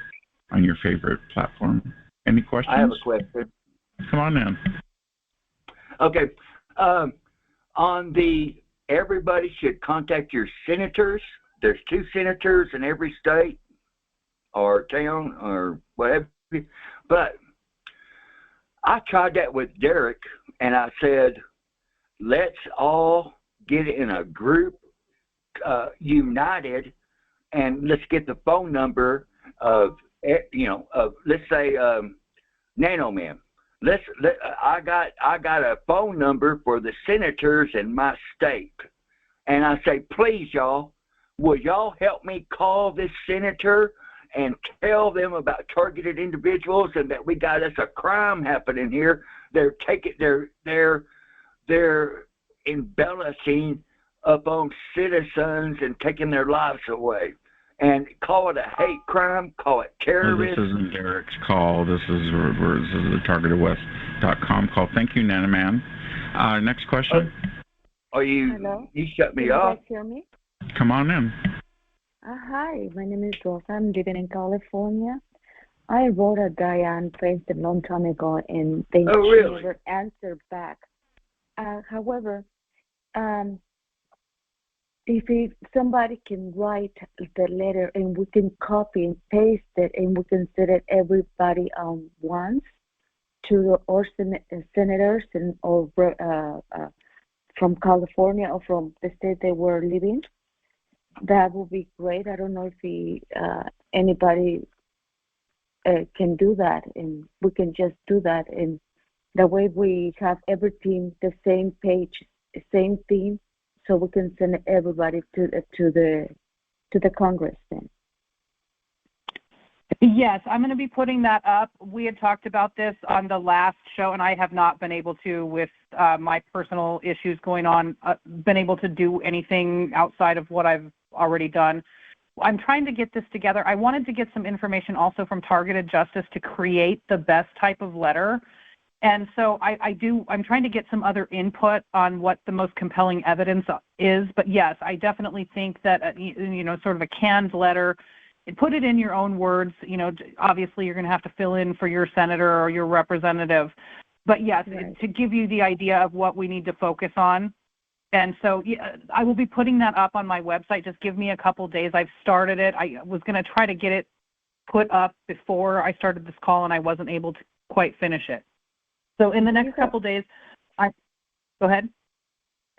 on your favorite platform. Any questions? I have a question. Come on in. Okay. On the everybody should contact your senators. There's 2 senators in every state or town or whatever. But I tried that with Derek, and I said, let's all get in a group, united, and let's get the phone number of, let's say, Nanoman. I got a phone number for the senators in my state, and I say, please, y'all, will y'all help me call this senator and tell them about targeted individuals and that we got us a crime happening here. They're embellishing upon citizens and taking their lives away. And call it a hate crime, call it terrorism. Well, this isn't Derek's call. This is the TargetedWest.com call. Thank you, Nanaman. Next question. Hello? You shut me Can off. you guys hear me? Come on in. Hi, my name is Rosa. I'm living in California. I wrote a guy on Facebook a long time ago, and they never answered back. However, if somebody can write the letter and we can copy and paste it and we can send it everybody once to our senators and or from California or from the state they were living, that would be great. I don't know if anybody can do that, and we can just do that, and the way we have everything the same page, same theme, so we can send everybody to the Congress then. Yes, I'm going to be putting that up. We had talked about this on the last show, and I have not been able to, with my personal issues going on, been able to do anything outside of what I've already done. I'm trying to get this together. I wanted to get some information also from Targeted Justice to create the best type of letter. And so I'm trying to get some other input on what the most compelling evidence is. But yes, I definitely think that, sort of a canned letter, put it in your own words. Obviously you're going to have to fill in for your senator or your representative. But yes, right, to give you the idea of what we need to focus on. And so I will be putting that up on my website. Just give me a couple days. I've started it. I was going to try to get it put up before I started this call, and I wasn't able to quite finish it. So in the next couple days, go ahead.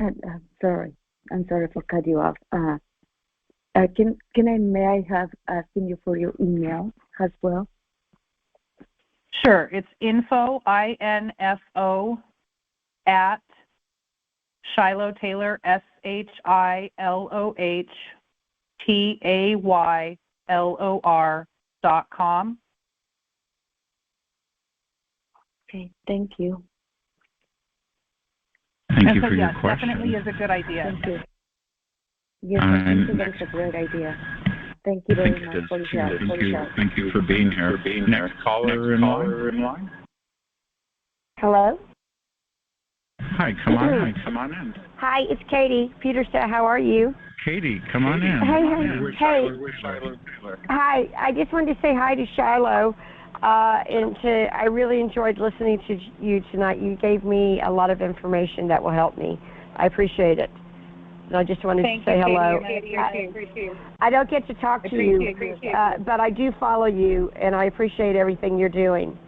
I'm sorry for cutting you off. May I have asking you for your email as well? Sure. It's info, INFO, at Shiloh Taylor, SHILOHTAYLOR.com. Okay, thank you. Thank you for your question. Definitely is a good idea. Thank you. Yes, I think that is a great idea. Thank you very much for your help. Thank you for being here. Next caller in line. Hello? Hi, come on in. Hi, it's Katie Peterson. How are you? Katie, come on in. Hey. Hi, I just wanted to say hi to Shiloh. I really enjoyed listening to you tonight. You gave me a lot of information that will help me. I appreciate it. And I just wanted to say hello. I don't get to talk to you, but I do follow you, and I appreciate everything you're doing.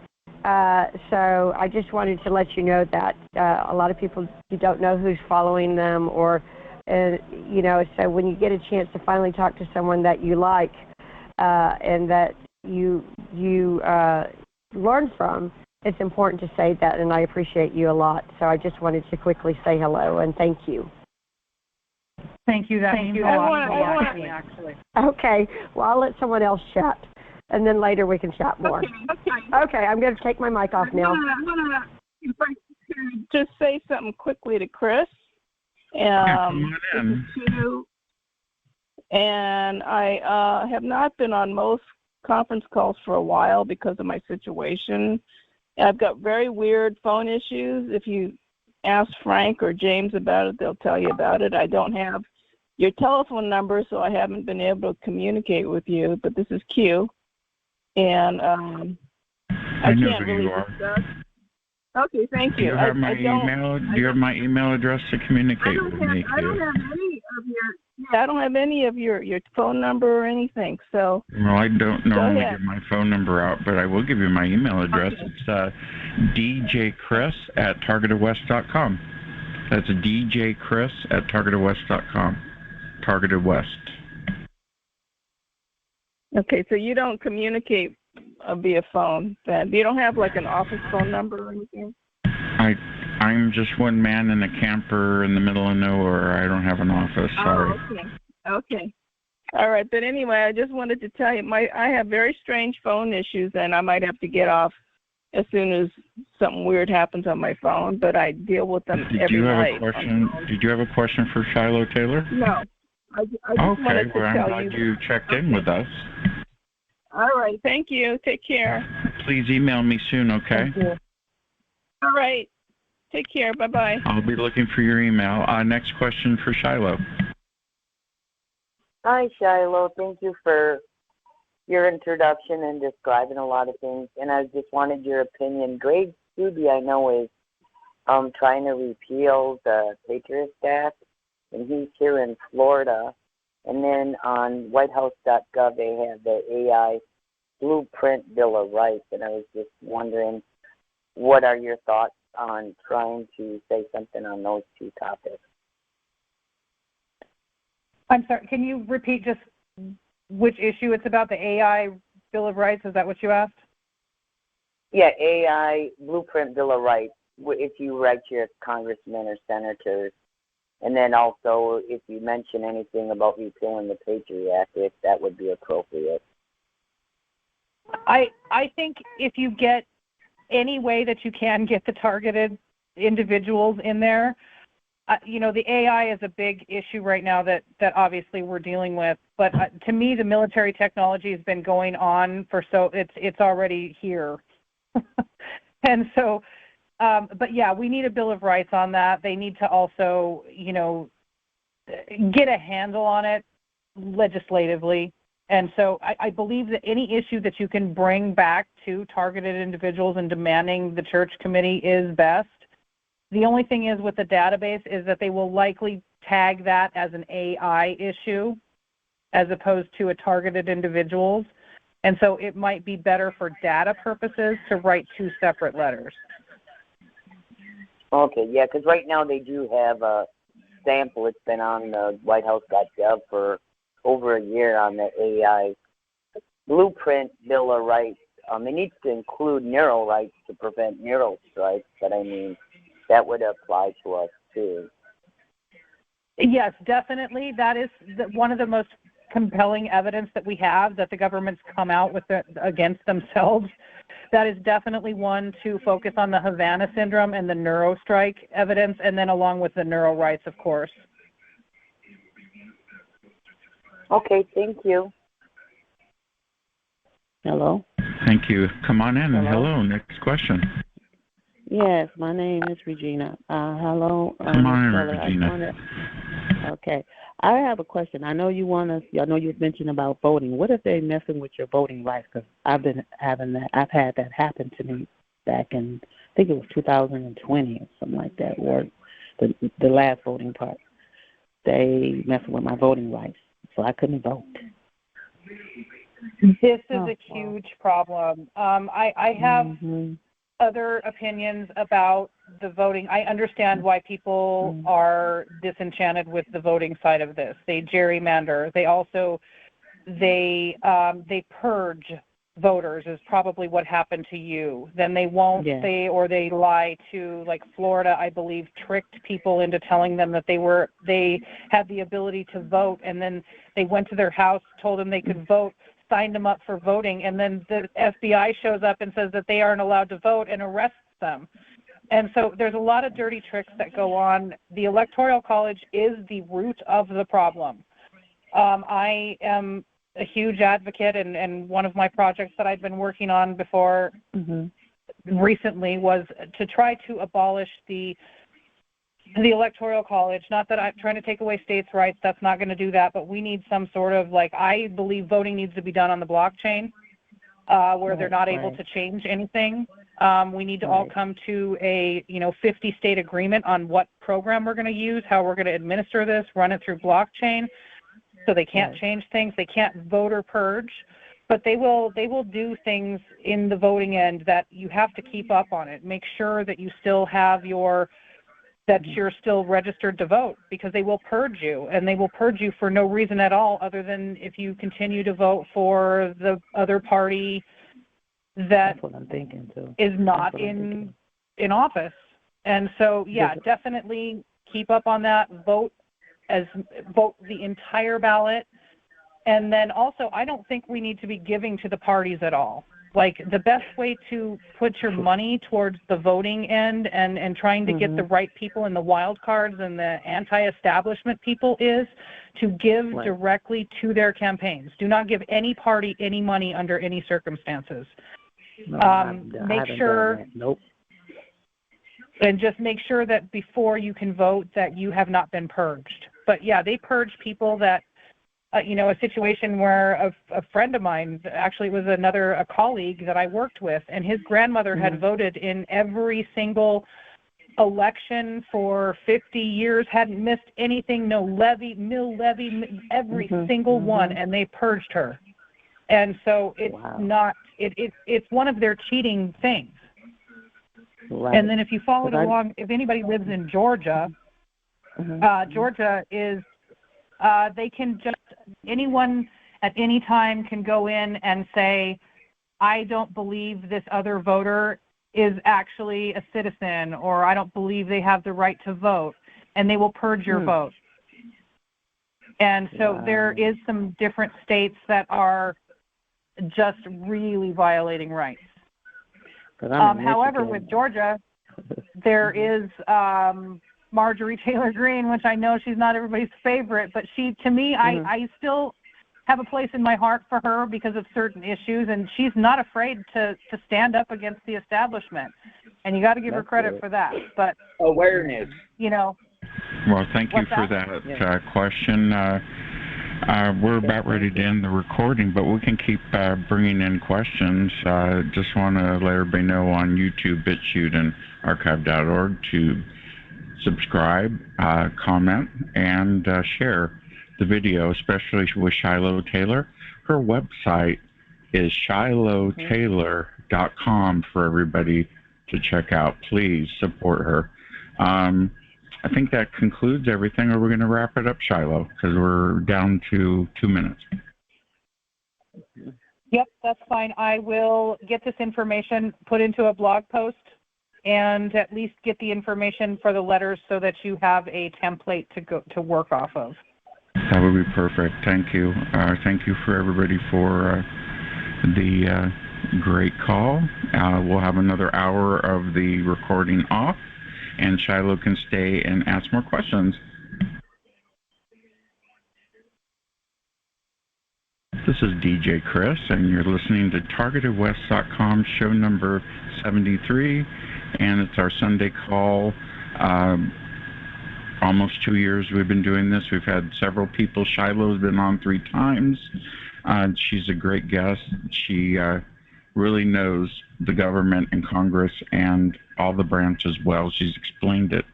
So I just wanted to let you know that a lot of people, you don't know who's following them, or, you know, so when you get a chance to finally talk to someone that you like and that you learn from, it's important to say that, and I appreciate you a lot. So I just wanted to quickly say hello and thank you. Thank you. That means a lot to me, actually. Okay. Well, I'll let someone else chat, and then later we can chat more. Okay. I'm going to take my mic off now. I'm gonna if I could just say something quickly to Chris. Come on in. And I have not been on most conference calls for a while because of my situation. I've got very weird phone issues. If you ask Frank or James about it, they'll tell you about it. I don't have your telephone number, so I haven't been able to communicate with you, but this is Q. And I know can't who really you are. discuss. Okay, thank you. Do you have my email? Do you have my email address to communicate with me? I don't have any of your. Yeah, I don't have any of your phone number or anything. So. Well, I don't normally give my phone number out, but I will give you my email address. Okay. It's djchris@targetedwest.com. That's djchris@targetedwest.com. Targeted West. Okay, so you don't communicate via phone then? You don't have like an office phone number or anything? I'm just one man in a camper in the middle of nowhere. I don't have an office. Sorry. Oh, okay. All right, but anyway, I just wanted to tell you, I have very strange phone issues, and I might have to get off as soon as something weird happens on my phone. But I deal with them every night. Did you have a question for Shiloh Taylor? No. I just wanted to I'm tell glad you checked in with us. All right, thank you. Take care. Please email me soon, okay? Thank you. All right. Take care. Bye-bye. I'll be looking for your email. Next question for Shiloh. Hi, Shiloh. Thank you for your introduction and describing a lot of things. And I just wanted your opinion. Greg Stubbe, I know, is trying to repeal the Patriot Act, and he's here in Florida. And then on whitehouse.gov, they have the AI Blueprint Bill of Rights. And I was just wondering, what are your thoughts on trying to say something on those two topics? I'm sorry, can you repeat just which issue it's about, the AI Bill of Rights? Is that what you asked? Yeah, AI Blueprint Bill of Rights, if you write your congressmen or senators. And then also, if you mention anything about repealing the Patriot Act, if that would be appropriate. I think if you get any way that you can get the targeted individuals in there, the AI is a big issue right now that obviously we're dealing with. But to me, the military technology has been going on it's already here. And so, but yeah, we need a Bill of Rights on that. They need to also, get a handle on it legislatively. And so I believe that any issue that you can bring back to targeted individuals and demanding the church committee is best. The only thing is with the database is that they will likely tag that as an AI issue as opposed to a targeted individuals. And so it might be better for data purposes to write two separate letters. Okay, yeah, because right now they do have a sample. It's been on the whitehouse.gov for over a year on the AI Blueprint Bill of Rights. It needs to include neural rights to prevent neural strikes, but I mean, that would apply to us too. Yes, definitely. That is one of the most compelling evidence that we have that the government's come out with against themselves. That is definitely one to focus on the Havana syndrome and the neurostrike evidence, and then along with the neural rights, of course. Okay, thank you. Hello? Thank you. Come on in. Hello. Next question. Yes, my name is Regina. Hello. Come on in, Regina. Okay. I have a question. I know you mentioned about voting. What if they're messing with your voting rights? Because I've had that happen to me back in, I think it was 2020 or something like that, or the last voting part. they messing with my voting rights, so I couldn't vote. This is a huge problem. I have other opinions about the voting. I understand why people are disenchanted with the voting side of this. They gerrymander. They also they purge voters is probably what happened to you. Then they won't they lie to, like Florida, I believe, tricked people into telling them that they had the ability to vote, and then they went to their house, told them they could vote, signed them up for voting, and then the FBI shows up and says that they aren't allowed to vote and arrests them. And so there's a lot of dirty tricks that go on. The Electoral College is the root of the problem. I am a huge advocate, and one of my projects that I've been working on before recently was to try to abolish the Electoral College. Not that I'm trying to take away states' rights. That's not going to do that. But we need some sort of, like, I believe voting needs to be done on the blockchain where they're not able to change anything. We need to all come to a 50-state agreement on what program we're going to use, how we're going to administer this, run it through blockchain. So they can't change things. They can't vote or purge, but they will do things in the voting end that you have to keep up on it. Make sure that you still have that you're still registered to vote, because they will purge you, and they will purge you for no reason at all other than if you continue to vote for the other party that is not in office. And so, definitely keep up on that. Vote the entire ballot. And then also, I don't think we need to be giving to the parties at all. Like, the best way to put your money towards the voting end and trying to get the right people in the wild cards and the anti-establishment people is to give directly to their campaigns. Do not give any party any money under any circumstances. Make sure and just make sure that before you can vote that you have not been purged. But they purge people that, a situation where a friend of mine, actually it was a colleague that I worked with, and his grandmother had voted in every single election for 50 years, hadn't missed anything, no mill levy, every single one, and they purged her. And so it's it's one of their cheating things. And then if you followed along, if anybody lives in Georgia, Georgia is, they can anyone at any time can go in and say, I don't believe this other voter is actually a citizen, or I don't believe they have the right to vote, and they will purge your vote. And so there is some different states that are just really violating rights. However, with Georgia, there is Marjorie Taylor Greene, which I know she's not everybody's favorite, but to me, I still have a place in my heart for her because of certain issues, and she's not afraid to stand up against the establishment, and you got to give her credit for that. But awareness, Well, thank you for that question. We're about ready to end the recording, but we can keep bringing in questions. Just want to let everybody know on YouTube, bitchute, and archive.org to subscribe, comment, and share the video, especially with Shiloh Taylor. Her website is shilohtaylor.com for everybody to check out. Please support her. I think that concludes everything. Or we're going to wrap it up, Shiloh, because we're down to 2 minutes. Yep, that's fine. I will get this information put into a blog post and at least get the information for the letters so that you have a template to work off of. That would be perfect. Thank you. Thank you for everybody for the great call. We'll have another hour of the recording off, and Shiloh can stay and ask more questions. This is DJ Chris, and you're listening to TargetedWest.com, show number 73, and it's our Sunday call. Almost 2 years we've been doing this. We've had several people. Shiloh's been on 3 times. She's a great guest. She really knows the government and Congress and all the branches well. She's explained it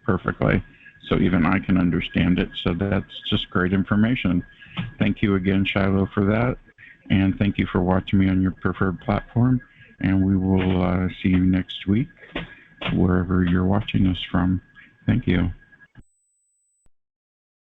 perfectly. so even I can understand it. So that's just great information. Thank you again, Shiloh, for that. And thank you for watching me on your preferred platform. And we will see you next week, wherever you're watching us from. Thank you.